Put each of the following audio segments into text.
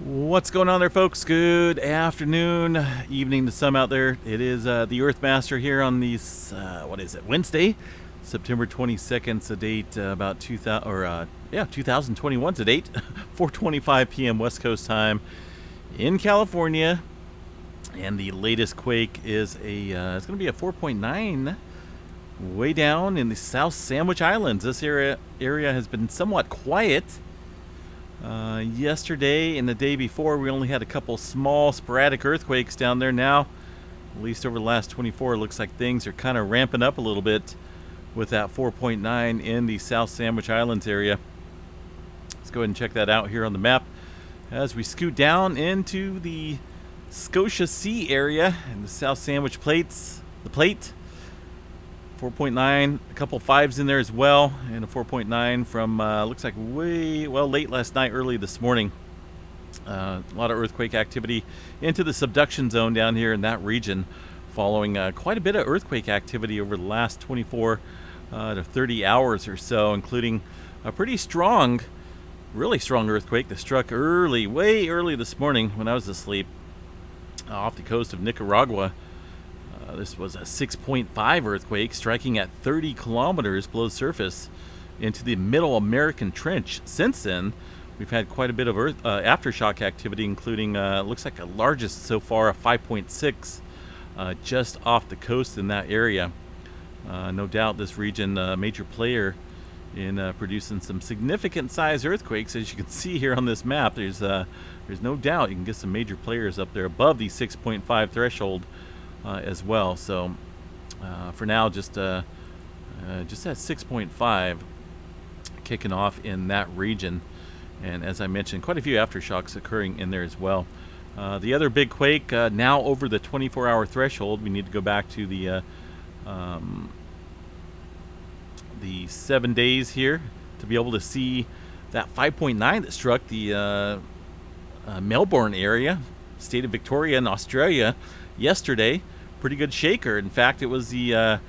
What's going on there, folks? Good afternoon, evening to some out there. It is the Earthmaster here on these, what is it, Wednesday, September 22nd. It's a date about 2021 to date, 4:25 p.m. West Coast time in California. And the latest quake is it's going to be a 4.9 way down in the South Sandwich Islands. This area has been somewhat quiet. Yesterday and the day before, we only had a couple small sporadic earthquakes down there. Now, at least over the last 24, it looks like things are kind of ramping up a little bit with that 4.9 in the South Sandwich Islands area. Let's go ahead and check that out here on the map as we scoot down into the Scotia Sea area and the South Sandwich the plate. 4.9, a couple fives in there as well, and a 4.9 from looks like late last night, early this morning. A lot of earthquake activity into the subduction zone down here in that region, following quite a bit of earthquake activity over the last 24 to 30 hours or so, including a pretty strong, really strong earthquake that struck way early this morning when I was asleep off the coast of Nicaragua. This was a 6.5 earthquake striking at 30 kilometers below surface into the Middle American Trench. Since then, we've had quite a bit of aftershock activity, including looks like the largest so far, a 5.6 just off the coast in that area. No doubt this region a major player in producing some significant size earthquakes. As you can see here on this map, there's no doubt you can get some major players up there above the 6.5 threshold as well. So for now, just at 6.5 kicking off in that region, and as I mentioned, quite a few aftershocks occurring in there as well. The other big quake now over the 24-hour threshold. We need to go back to the 7 days here to be able to see that 5.9 that struck the Melbourne area, state of Victoria in Australia yesterday. Pretty good shaker. In fact, it was the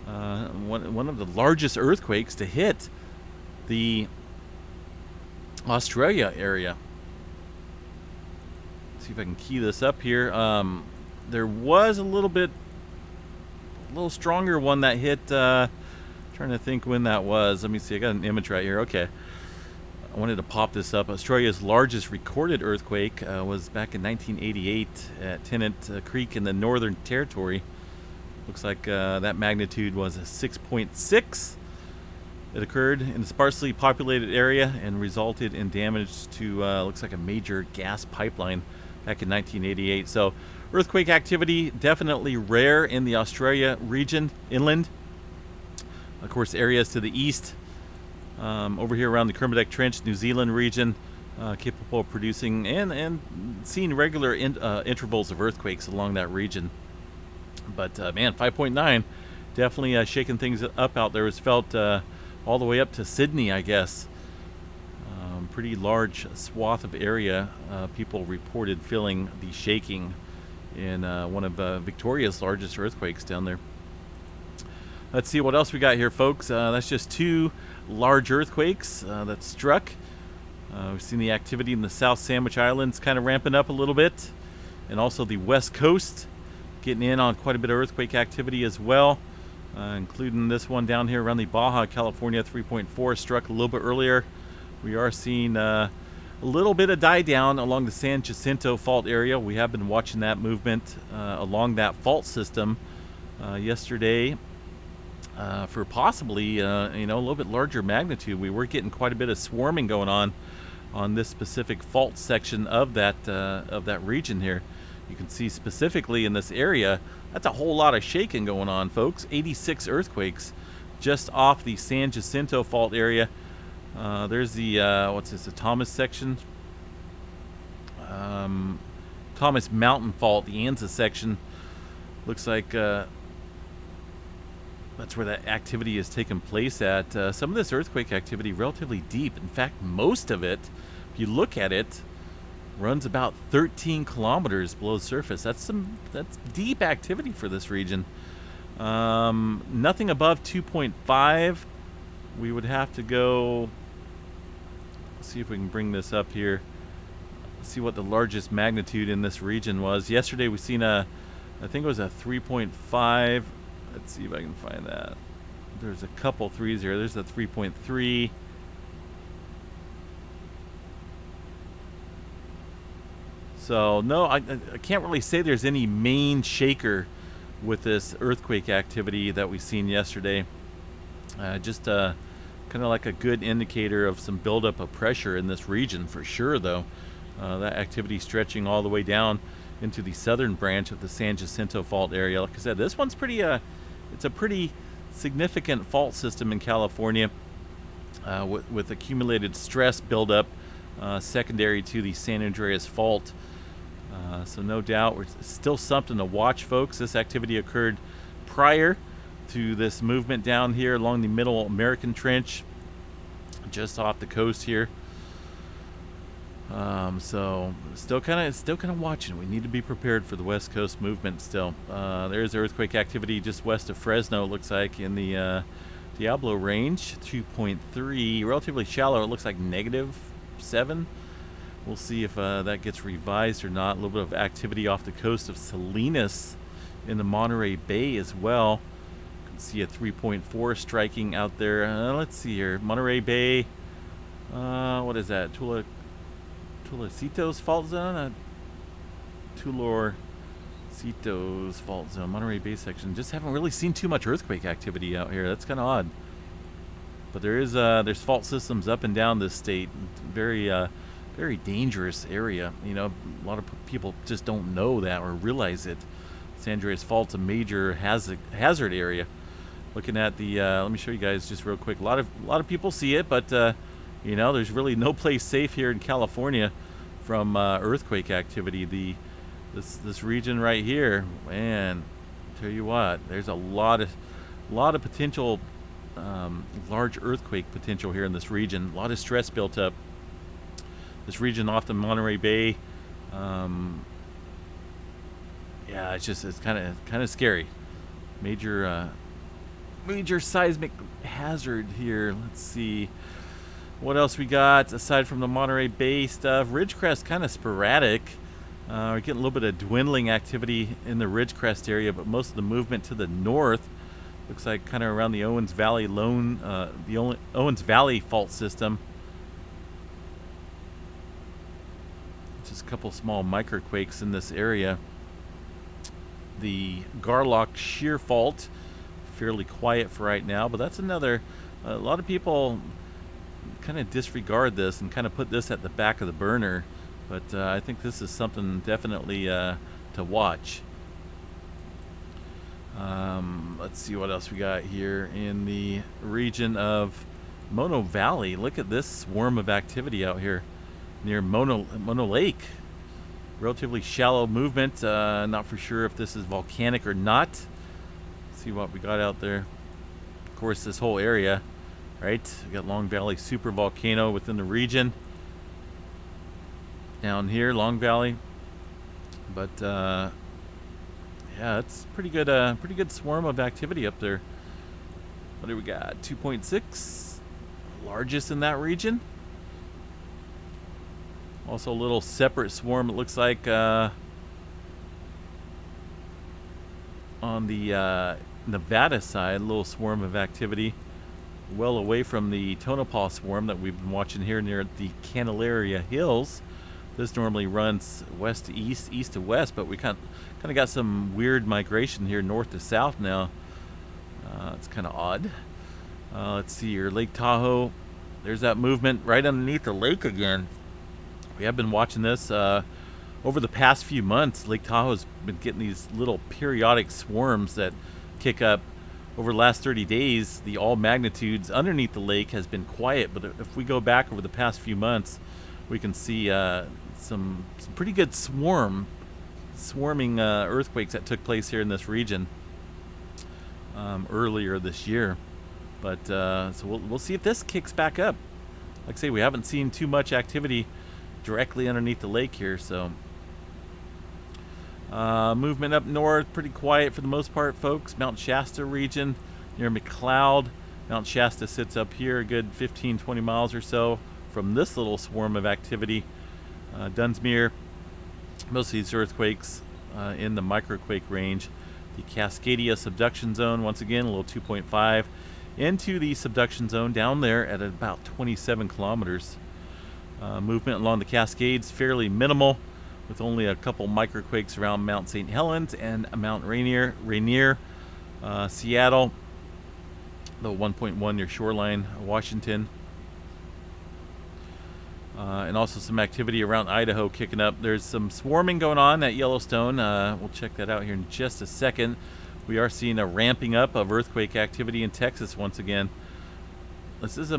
one of the largest earthquakes to hit the Australia area. Let's see if I can key this up here. There was a little stronger one that hit. Trying to think when that was. Let me see. I got an image right here. Okay. I wanted to pop this up. Australia's largest recorded earthquake was back in 1988 at Tennant Creek in the Northern Territory. Looks like that magnitude was a 6.6. It occurred in a sparsely populated area and resulted in damage to looks like a major gas pipeline back in 1988. So earthquake activity definitely rare in the Australia region, inland. Of course, areas to the east, over here around the Kermadec Trench, New Zealand region, capable of producing and seeing regular intervals of earthquakes along that region. But man, 5.9 definitely shaking things up out there. It was felt all the way up to Sydney, I guess. Pretty large swath of area. People reported feeling the shaking in one of Victoria's largest earthquakes down there. Let's see what else we got here, folks. That's just two large earthquakes that struck. We've seen the activity in the South Sandwich Islands kind of ramping up a little bit, and also the West Coast getting in on quite a bit of earthquake activity as well, including this one down here around the Baja California. 3.4 struck a little bit earlier. We are seeing a little bit of die down along the San Jacinto fault area. We have been watching that movement along that fault system yesterday. For possibly a little bit larger magnitude. We were getting quite a bit of swarming going on this specific fault section of that region here. You can see specifically in this area, that's a whole lot of shaking going on, folks. 86 earthquakes just off the San Jacinto fault area. There's the the Thomas section, Thomas Mountain Fault, the Anza section. Looks like that's where that activity is taking place at. Some of this earthquake activity relatively deep. In fact, most of it, if you look at it, runs about 13 kilometers below surface. That's deep activity for this region. Nothing above 2.5. We would have to go. Let's see if we can bring this up here. Let's see what the largest magnitude in this region was. Yesterday we seen I think it was a 3.5. Let's see if I can find that. There's a couple threes here. There's a 3.3. So no, I can't really say there's any main shaker with this earthquake activity that we seen yesterday. Just kind of like a good indicator of some buildup of pressure in this region for sure, though. That activity stretching all the way down into the southern branch of the San Jacinto fault area. Like I said, this one's pretty. It's a pretty significant fault system in California with accumulated stress buildup secondary to the San Andreas fault. So no doubt, it's still something to watch, folks. This activity occurred prior to this movement down here along the Middle American Trench, just off the coast here. So still kind of watching. We need to be prepared for the West Coast movement. Still, there's earthquake activity just west of Fresno. It looks like in the Diablo range, 2.3, relatively shallow. It looks like -7. We'll see if that gets revised or not. A little bit of activity off the coast of Salinas in the Monterey Bay as well. You can see a 3.4 striking out there. Let's see here. Monterey Bay. What is that? Tulorcitos fault zone? Tulorcitos fault zone. Monterey Bay section. Just haven't really seen too much earthquake activity out here. That's kind of odd. But there's fault systems up and down this state. Very dangerous area. You know, a lot of people just don't know that or realize it. San Andreas Fault's a major hazard area. Looking at the, let me show you guys just real quick. A lot of people see it, but you know, there's really no place safe here in California from earthquake activity. This region right here, man, tell you what, there's a lot of potential, large earthquake potential here in this region. A lot of stress built up. This region off the Monterey Bay, yeah, it's kind of scary. Major seismic hazard here. Let's see what else we got aside from the Monterey Bay stuff. Ridgecrest kind of sporadic. We're getting a little bit of dwindling activity in the Ridgecrest area, but most of the movement to the north looks like kind of around the Owens Valley Owens Valley fault system. Just a couple small microquakes in this area. The Garlock Shear Fault, fairly quiet for right now, but that's another. A lot of people kind of disregard this and kind of put this at the back of the burner, but I think this is something definitely to watch. Let's see what else we got here in the region of Mono Valley. Look at this swarm of activity out here near Mono Lake. Relatively shallow movement. Not for sure if this is volcanic or not. Let's see what we got out there. Of course, this whole area, right? We got Long Valley super volcano within the region. Down here, Long Valley. But yeah, it's pretty good swarm of activity up there. What do we got? 2.6, largest in that region. Also a little separate swarm, it looks like, on the Nevada side, a little swarm of activity well away from the Tonopah swarm that we've been watching here near the Candelaria Hills. This normally runs west to east, east to west, but we kind of got some weird migration here north to south now. It's kind of odd. Let's see here, Lake Tahoe. There's that movement right underneath the lake again. We have been watching this over the past few months. Lake Tahoe's been getting these little periodic swarms that kick up. Over the last 30 days, the all magnitudes underneath the lake has been quiet, but if we go back over the past few months, we can see some pretty good swarming earthquakes that took place here in this region earlier this year. But so we'll see if this kicks back up. Like I say, we haven't seen too much activity directly underneath the lake here, so movement up north, pretty quiet for the most part, folks. Mount Shasta region near McLeod. Mount Shasta sits up here a good 15-20 miles or so from this little swarm of activity. Dunsmuir. Most of these earthquakes in the microquake range. The Cascadia subduction zone, once again, a little 2.5 into the subduction zone down there at about 27 kilometers. Movement along the Cascades fairly minimal, with only a couple microquakes around Mount St. Helens and Mount Rainier. Seattle, the 1.1 near Shoreline, Washington. And also some activity around Idaho kicking up. There's some swarming going on at Yellowstone. We'll check that out here in just a second. We are seeing a ramping up of earthquake activity in Texas once again. This is a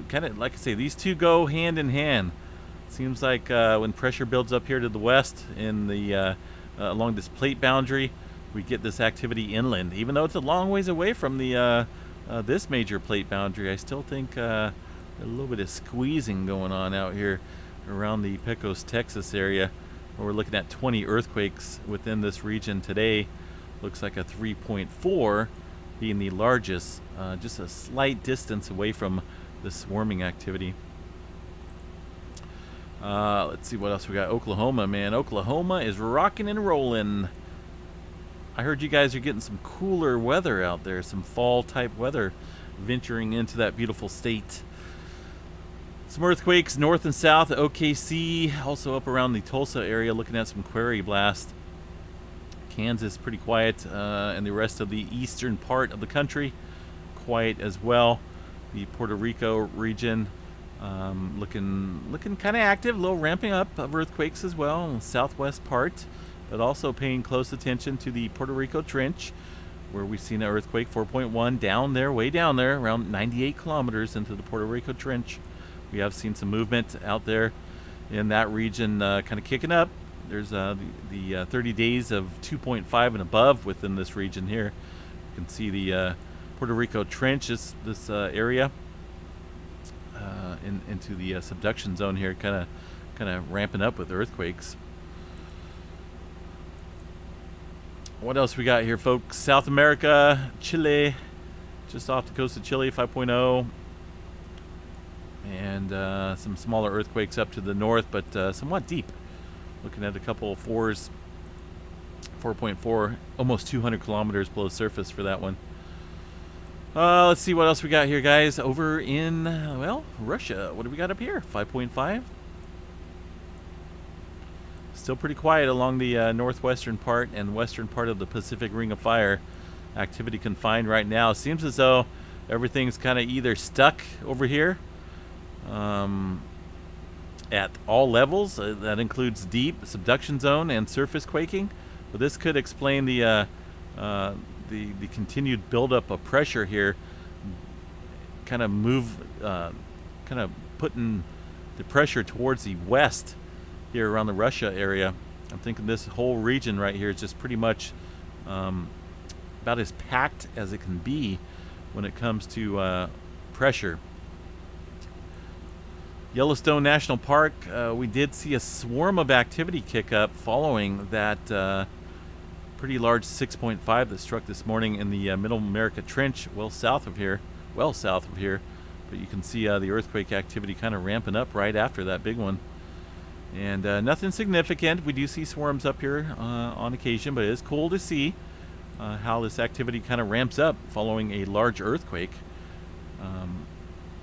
kind of, like I say, these two go hand in hand. Seems like when pressure builds up here to the west in the along this plate boundary, we get this activity inland. Even though it's a long ways away from the this major plate boundary, I still think a little bit of squeezing going on out here around the Pecos, Texas area, where we're looking at 20 earthquakes within this region today. Looks like a 3.4 being the largest, just a slight distance away from the swarming activity. Let's see what else we got. Oklahoma, man. Oklahoma is rocking and rolling. I heard you guys are getting some cooler weather out there, some fall type weather venturing into that beautiful state. Some earthquakes north and south of OKC, also up around the Tulsa area, looking at some quarry blast. Kansas pretty quiet, and the rest of the eastern part of the country quiet as well. The Puerto Rico region looking kind of active, a little ramping up of earthquakes as well in the southwest part, but also paying close attention to the Puerto Rico Trench, where we've seen an earthquake 4.1 down there, way down there, around 98 kilometers into the Puerto Rico Trench. We have seen some movement out there in that region kind of kicking up. There's the 30 days of 2.5 and above within this region here. You can see the Puerto Rico Trench, this area, into the subduction zone here, kind of ramping up with earthquakes. What else we got here, folks? South America, Chile, just off the coast of Chile, 5.0. And some smaller earthquakes up to the north, but somewhat deep. Looking at a couple of fours, 4.4, almost 200 kilometers below surface for that one. Let's see what else we got here, guys. Over in, well, Russia. What do we got up here? 5.5. Still pretty quiet along the northwestern part and western part of the Pacific Ring of Fire. Activity confined right now. Seems as though everything's kind of either stuck over here at all levels. That includes deep subduction zone and surface quaking. But this could explain the continued buildup of pressure here. Kind of putting the pressure towards the west here around the Russia area. I'm thinking this whole region right here is just pretty much about as packed as it can be when it comes to pressure. Yellowstone National Park, we did see a swarm of activity kick up following that pretty large 6.5 that struck this morning in the Middle America Trench, well south of here. But you can see the earthquake activity kind of ramping up right after that big one. And nothing significant. We do see swarms up here on occasion, but it is cool to see how this activity kind of ramps up following a large earthquake.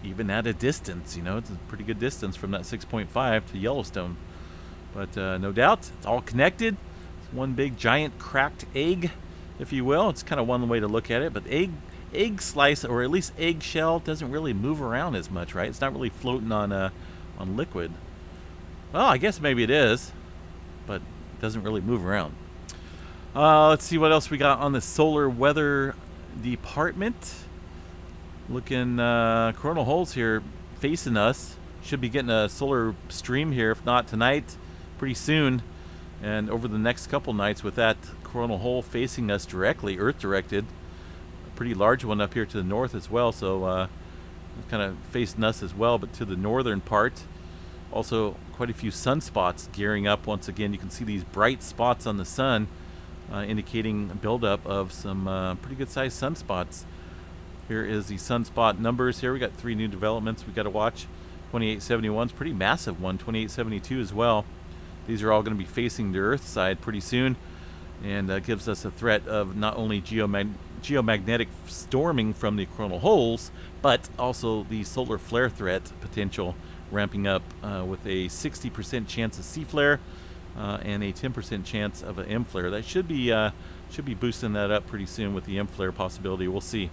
Even at a distance, it's a pretty good distance from that 6.5 to Yellowstone. But no doubt, it's all connected. It's one big giant cracked egg, if you will. It's kind of one way to look at it. But egg slice, or at least egg shell, doesn't really move around as much, right? It's not really floating on liquid. Well, I guess maybe it is, but it doesn't really move around. Let's see what else we got on the solar weather department. Looking coronal holes here facing us. Should be getting a solar stream here, if not tonight, pretty soon. And over the next couple nights with that coronal hole facing us directly, Earth directed. A pretty large one up here to the north as well, so kind of facing us as well, but to the northern part. Also quite a few sunspots gearing up once again. You can see these bright spots on the sun indicating buildup of some pretty good sized sunspots. Here is the sunspot numbers here. We got 3 new developments we got to watch. 2871 is pretty massive one. 2872 as well. These are all going to be facing the Earth side pretty soon, and gives us a threat of not only geomagnetic storming from the coronal holes, but also the solar flare threat potential ramping up with a 60% chance of C flare and a 10% chance of an M flare. That should be boosting that up pretty soon with the M flare possibility. We'll see.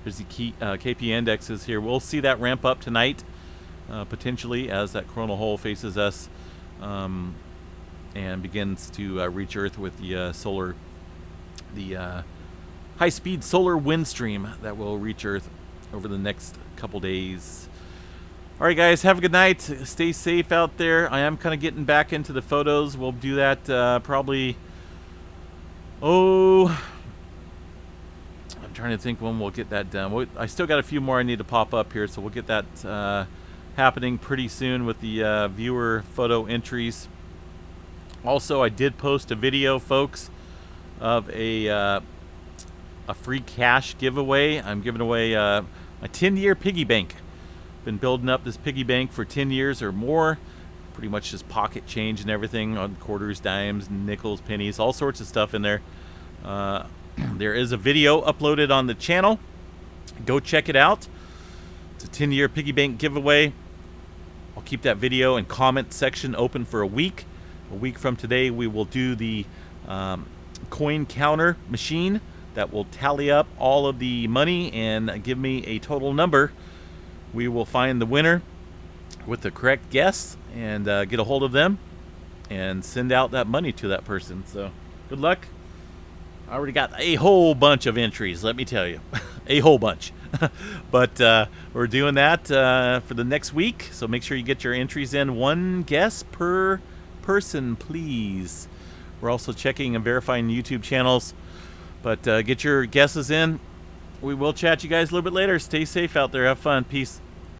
There's the key KP indexes here. We'll see that ramp up tonight, potentially, as that coronal hole faces us and begins to reach Earth with the high-speed solar wind stream that will reach Earth over the next couple days. All right, guys, have a good night. Stay safe out there. I am kind of getting back into the photos. We'll do that probably, I'm trying to think when we'll get that done. I still got a few more I need to pop up here, so we'll get that happening pretty soon with the viewer photo entries. Also, I did post a video, folks, of a free cash giveaway. I'm giving away a 10-year piggy bank. Been building up this piggy bank for 10 years or more. Pretty much just pocket change and everything on quarters, dimes, nickels, pennies, all sorts of stuff in there. There is a video uploaded on the channel. Go check it out. It's a 10-year piggy bank giveaway. I'll keep that video and comment section open for a week. A week from today, we will do the coin counter machine that will tally up all of the money and give me a total number. We will find the winner with the correct guess and get a hold of them and send out that money to that person. So good luck. I already got a whole bunch of entries, let me tell you. A whole bunch. But we're doing that for the next week, so make sure you get your entries in. One guess per person, please. We're also checking and verifying YouTube channels, but get your guesses in. We will chat you guys a little bit later. Stay safe out there. Have fun. Peace.